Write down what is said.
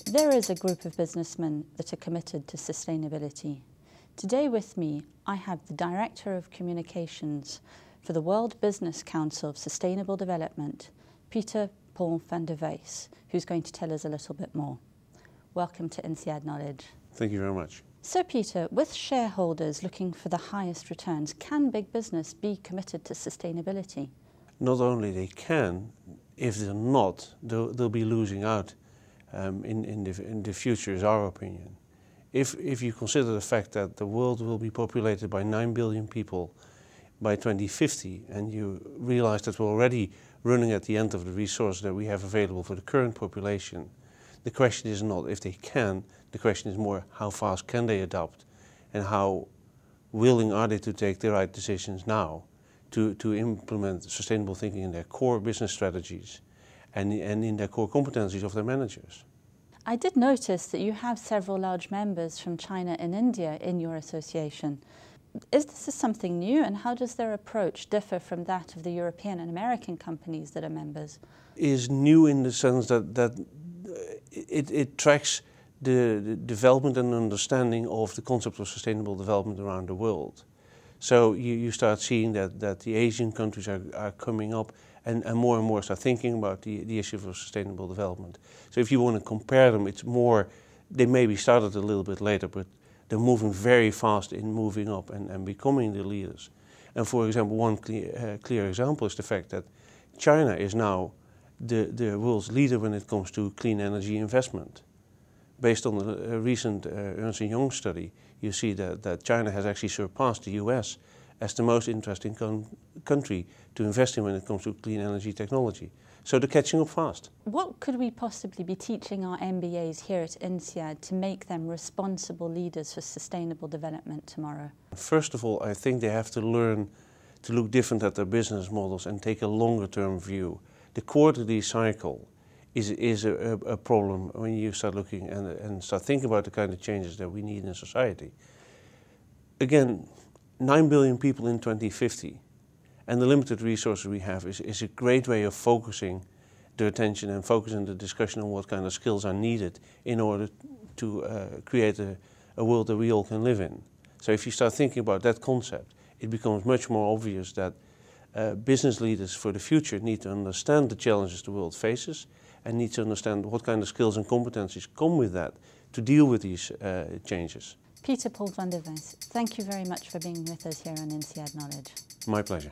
There is a group of businessmen that are committed to sustainability. Today with me, I have the Director of Communications for the World Business Council of Sustainable Development, Peter Paul van der Wijs, who's going to tell us a little bit more. Welcome to INSEAD Knowledge. Thank you very much. So Peter, with shareholders looking for the highest returns, can big business be committed to sustainability? Not only they can, if they're not, they'll be losing out in the future, is our opinion. If you consider the fact that the world will be populated by 9 billion people by 2050, and you realize that we're already running at the end of the resource that we have available for the current population, the question is not if they can, the question is more how fast can they adapt, and how willing are they to take the right decisions now to implement sustainable thinking in their core business strategies and in their core competencies of their managers. I did notice that you have several large members from China and India in your association. Is this something new, and how does their approach differ from that of the European and American companies that are members? It is new in the sense that it tracks the development and understanding of the concept of sustainable development around the world. So you start seeing that the Asian countries are coming up and more start thinking about the issue of sustainable development. So if you want to compare them, it's more, they maybe started a little bit later, but they're moving very fast in moving up and becoming the leaders. And for example, one clear example is the fact that China is now the world's leader when it comes to clean energy investment. Based on a recent Ernst & Young study, you see that China has actually surpassed the US as the most interesting country to invest in when it comes to clean energy technology. So they're catching up fast. What could we possibly be teaching our MBAs here at INSEAD to make them responsible leaders for sustainable development tomorrow? First of all, I think they have to learn to look different at their business models and take a longer term view. The quarterly cycle is a problem when you start looking and start thinking about the kind of changes that we need in society. Again, 9 billion people in 2050, and the limited resources we have is a great way of focusing the attention and focusing the discussion on what kind of skills are needed in order to create a world that we all can live in. So if you start thinking about that concept, it becomes much more obvious that business leaders for the future need to understand the challenges the world faces and need to understand what kind of skills and competencies come with that to deal with these changes. Peter Paul van der Wijs, thank you very much for being with us here on INSEAD Knowledge. My pleasure.